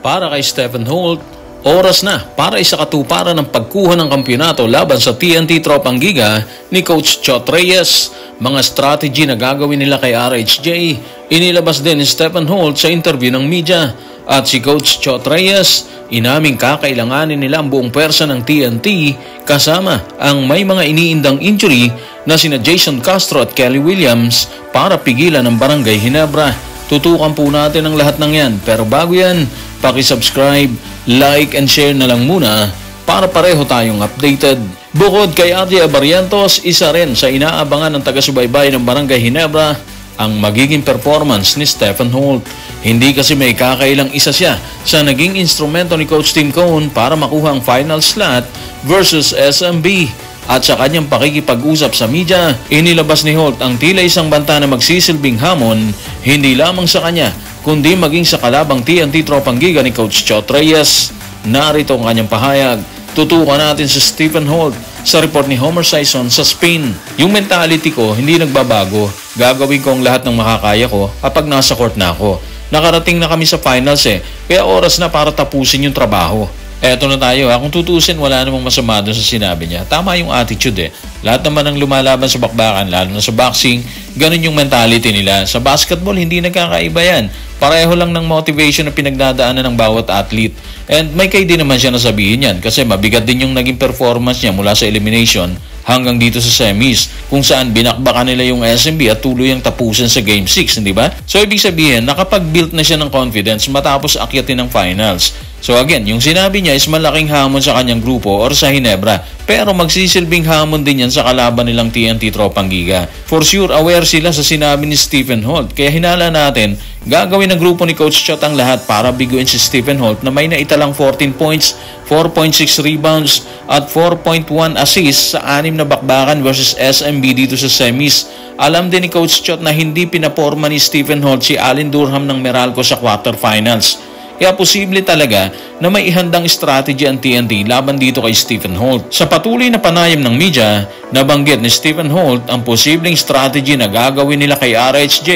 para kay Stephen Holt. Oras na para isakatuparan ng pagkuha ng kampiyonato laban sa TNT Tropang Giga ni Coach Chot Reyes. Mga strategy na gagawin nila kay RHJ, inilabas din ni Stephen Holt sa interview ng media. At si Coach Chot Reyes, inaming kakailanganin nila ang buong pwersa ng TNT kasama ang may mga iniindang injury na sina Jason Castro at Kelly Williams para pigilan ng Barangay Ginebra. Tutukan po natin ang lahat ng yan, pero bago yan, paki-subscribe, like and share na lang muna para pareho tayong updated. Bukod kay RJ Abarientos, isa rin sa inaabangan ng taga-subaybay ng Barangay Ginebra ang magiging performance ni Stephen Holt. Hindi kasi may kakailang isa siya sa naging instrumento ni Coach Tim Cone para makuha ang final slot versus SMB. At sa kanyang pakikipag-usap sa media, inilabas ni Holt ang tila isang banta na magsisilbing hamon hindi lamang sa kanya kundi maging sa kalabang TNT Tropang Giga ni Coach Chot Reyes. Narito ang kanyang pahayag. Tutukan natin si Stephen Holt sa report ni Homer Sison sa Spain. Yung mentality ko hindi nagbabago. Gagawin ko ang lahat ng makakaya ko kapag nasa court na ako. Nakarating na kami sa finals kaya oras na para tapusin yung trabaho. Eto na tayo Kung tutusin, wala namang masama doon sa sinabi niya. Tama yung attitude Lahat naman ng lumalaban sa bakbakan, lalo na sa boxing, ganun yung mentality nila. Sa basketball, hindi nagkakaiba yan. Pareho lang ng motivation na pinagdadaanan ng bawat athlete. And may kay din naman siya nasabihin yan kasi mabigat din yung naging performance niya mula sa elimination hanggang dito sa semis kung saan binakbakan nila yung SMB at tuluyang tapusin sa Game 6, hindi ba? So ibig sabihin, nakapag-build na siya ng confidence matapos akyatin ng finals. So again, yung sinabi niya is malaking hamon sa kanyang grupo or sa Ginebra, pero magsisilbing hamon din yan sa kalaban nilang TNT Tropang Giga. For sure, aware sila sa sinabi ni Stephen Holt, kaya hinala natin, gagawin ng grupo ni Coach Chot ang lahat para biguin si Stephen Holt na may naitalang 14 points, 4.6 rebounds at 4.1 assists sa 6 na bakbakan versus SMB dito sa semis. Alam din ni Coach Chot na hindi pinaporma ni Stephen Holt si Allen Durham ng Meralco sa quarterfinals. Kaya posible talaga na may ihandang strategy ang TNT laban dito kay Stephen Holt. Sa patuloy na panayam ng media, nabanggit ni Stephen Holt ang posibleng strategy na gagawin nila kay RHJ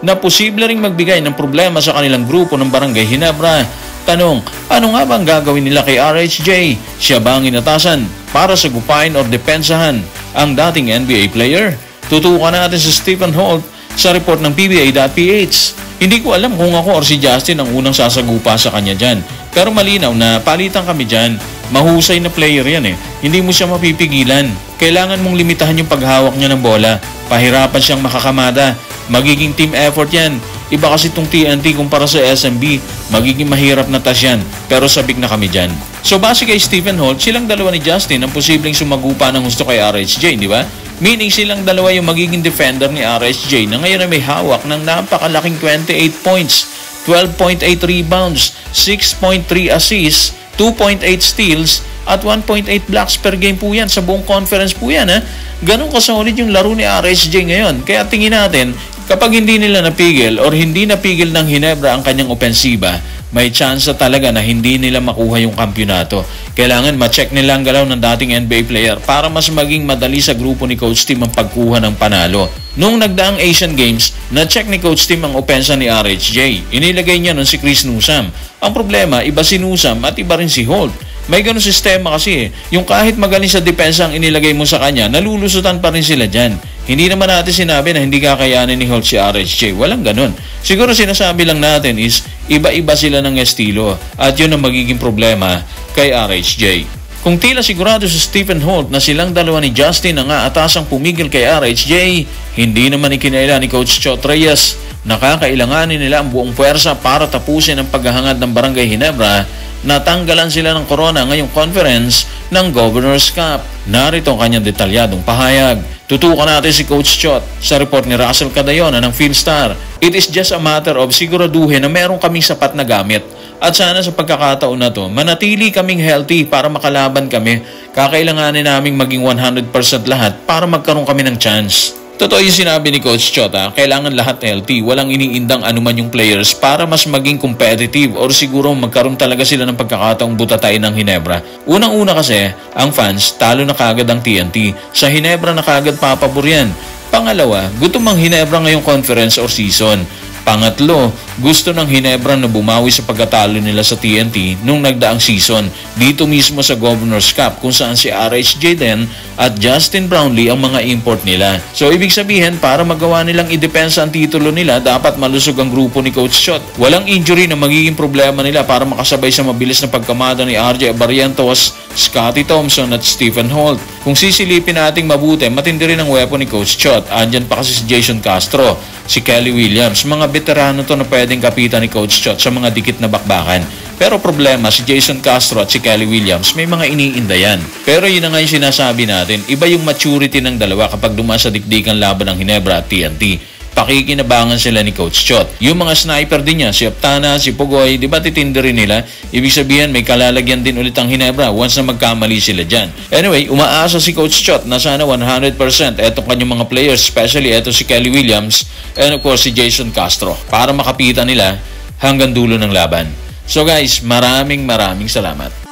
na posible ring magbigay ng problema sa kanilang grupo ng Barangay Ginebra. Tanong, ano nga bang gagawin nila kay RHJ? Siya ba ang inatasan para sagupain o depensahan ang dating NBA player? Tutukan natin si Stephen Holt sa report ng PBA.ph. Hindi ko alam kung ako or si Justin ang unang sasagupa sa kanya dyan. Pero malinaw na palitan kami dyan. Mahusay na player yan Hindi mo siya mapipigilan. Kailangan mong limitahan yung paghawak niya ng bola. Pahirapan siyang makakamada. Magiging team effort yan. Iba kasi itong TNT kumpara sa SMB. Magiging mahirap na tas yan. Pero sabik na kami dyan. So base kay Stephen Holt, silang dalawa ni Justin ang posibleng sumagupa ng gusto kay RHJ, di ba? Meaning silang dalawa yung magiging defender ni RHJ na ngayon ay may hawak ng napakalaking 28 points, 12.8 rebounds, 6.3 assists, 2.8 steals, at 1.8 blocks per game po yan. Sa buong conference po yan Ganun kasolid yung laro ni RHJ ngayon. Kaya tingin natin, kapag hindi nila napigil or hindi napigil ng Ginebra ang kanyang opensiba, may chance talaga na hindi nila makuha yung kampyonato. Kailangan ma-check nila ang galaw ng dating NBA player para mas maging madali sa grupo ni Coach Tim ang pagkuha ng panalo. Noong nagdaang Asian Games, na-check ni Coach Tim ang opensa ni RHJ. Inilagay niya nun si Chris Newsom. Ang problema, iba si Newsom at iba rin si Holt. May ganun sistema kasi Yung kahit magaling sa depensa ang inilagay mo sa kanya, nalulusutan pa rin sila dyan. Hindi naman natin sinabi na hindi kakayanin ni Holt si RHJ. Walang ganun. Siguro sinasabi lang natin is iba-iba sila ng estilo at yun ang magiging problema kay RHJ. Kung tila sigurado si Stephen Holt na silang dalawa ni Justin ang aatasang pumigil kay RHJ, hindi naman ikinailan ni Coach Chot Reyes. Nakakailanganin nila ang buong puwersa para tapusin ang paghahangad ng Barangay Ginebra. Natanggalan sila ng corona ngayong conference ng Governor's Cup. Narito ang kanyang detalyadong pahayag. Tutukan natin si Coach Chot sa report ni Russell Cadayona ng Philstar. It is just a matter of siguraduhin na meron kaming sapat na gamit. At sana sa pagkakataon na to, manatili kaming healthy para makalaban kami. Kakailanganin naming maging 100% lahat para magkaroon kami ng chance. Totoo yung sinabi ni Coach Chot kailangan lahat healthy, walang iniindang anuman yung players para mas maging competitive or siguro magkaroon talaga sila ng pagkakataong butatain ng Ginebra. Unang-una kasi, ang fans, talo na kagad ang TNT. Sa Ginebra na kagad papabor yan. Pangalawa, gutom ang Ginebra ngayong conference or season. Pangatlo, gusto ng Ginebra na bumawi sa pagkatalo nila sa TNT nung nagdaang season dito mismo sa Governor's Cup kung saan si RHJ din at Justin Brownlee ang mga import nila. So ibig sabihin, para magawa nilang idepensa ang titulo nila, dapat malusog ang grupo ni Coach Chot. Walang injury na magiging problema nila para makasabay sa mabilis na pagkamada ni RJ Barrientos, Scotty Thompson at Stephen Holt. Kung sisilipin nating mabuti, matindi rin ang weapon ni Coach Chot. Andyan pa kasi si Jason Castro, si Kelly Williams, mga veterano to na pwedeng kapitan ni Coach Chot sa mga dikit na bakbakan. Pero problema, si Jason Castro at si Kelly Williams may mga iniindayan. Pero yun na nga yung sinasabi natin, iba yung maturity ng dalawa kapag dumaan sa dikdikan laban ng Ginebra at TNT. Pakikinabangan sila ni Coach Chot. Yung mga sniper din niya, si Aptana, si Pugoy, di ba titindi rin nila? Ibig sabihin, may kalalagyan din ulit ang Ginebra once na magkamali sila dyan. Anyway, umaasa si Coach Chot na sana 100% etong kanyang mga players, especially eto si Kelly Williams and of course si Jason Castro, para makapitan nila hanggang dulo ng laban. So guys, maraming salamat.